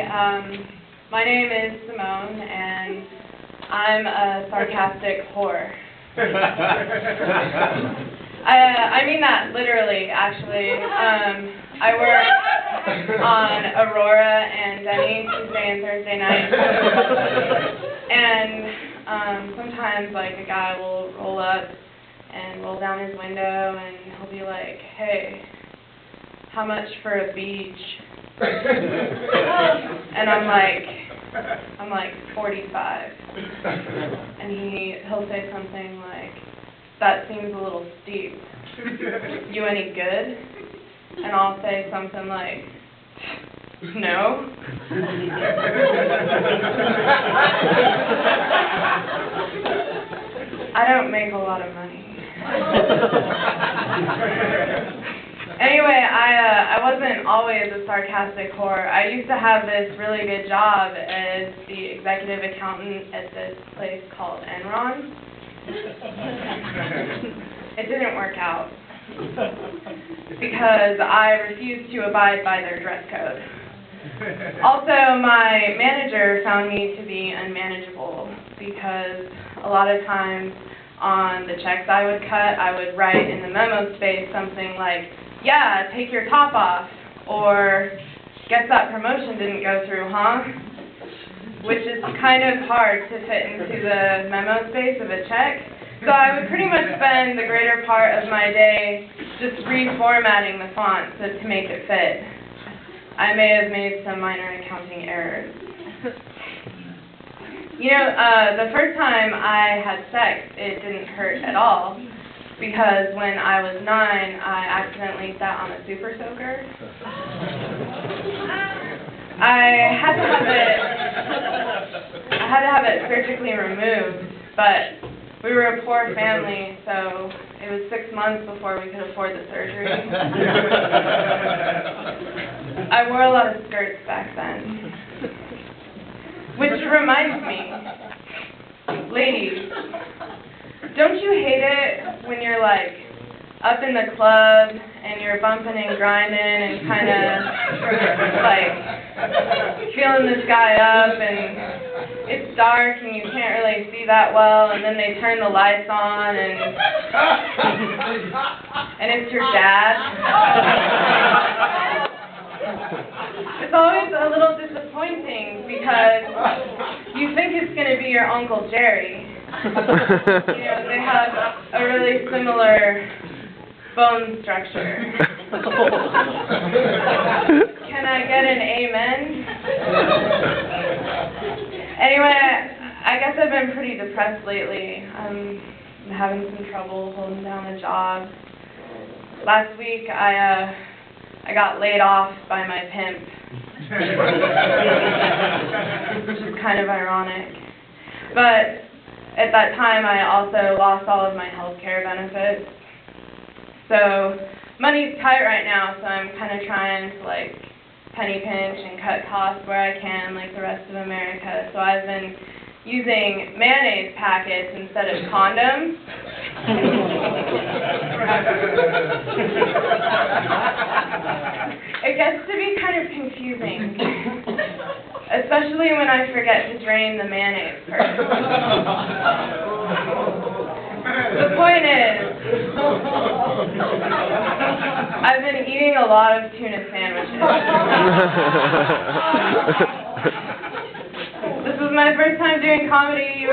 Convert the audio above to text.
My name is Simone, and I'm a sarcastic whore. I mean that literally, actually. I work on Aurora and Denny Tuesday and Thursday nights, and sometimes, like, a guy will roll up and roll down his window, and he'll be like, "Hey, how much for a beach?" And I'm like 45, and he'll say something like, "That seems a little steep. You any good?" And I'll say something like, "No." I don't make a lot of money. Anyway, I wasn't always a sarcastic whore. I used to have this really good job as the executive accountant at this place called Enron. It didn't work out because I refused to abide by their dress code. Also, my manager found me to be unmanageable because a lot of times on the checks I would cut, I would write in the memo space something like, "Yeah, take your top off," or "Guess that promotion didn't go through, huh?" Which is kind of hard to fit into the memo space of a check. So I would pretty much spend the greater part of my day just reformatting the font to make it fit. I may have made some minor accounting errors. You know, the first time I had sex, it didn't hurt at all, because when I was 9, I accidentally sat on a super soaker. I had to have it surgically removed, but we were a poor family, so it was 6 months before we could afford the surgery. I wore a lot of skirts back then. Which reminds me, ladies, don't you hate it when you're, like, up in the club and you're bumping and grinding and kind of, like, feeling this guy up, and it's dark and you can't really see that well, and then they turn the lights on and it's your dad? It's always a little disappointing because you think it's going to be your Uncle Jerry. You know, they have a really similar bone structure. Can I get an amen? Anyway, I guess I've been pretty depressed lately. I'm having some trouble holding down a job. Last week, I got laid off by my pimp, which is kind of ironic. But at that time, I also lost all of my health care benefits. So money's tight right now, so I'm kind of trying to, like, penny pinch and cut costs where I can, like the rest of America. So I've been using mayonnaise packets instead of condoms. It gets to be kind of confusing, especially when I forget to drain the mayonnaise first. The point is, I've been eating a lot of tuna sandwiches. This is my first time doing comedy.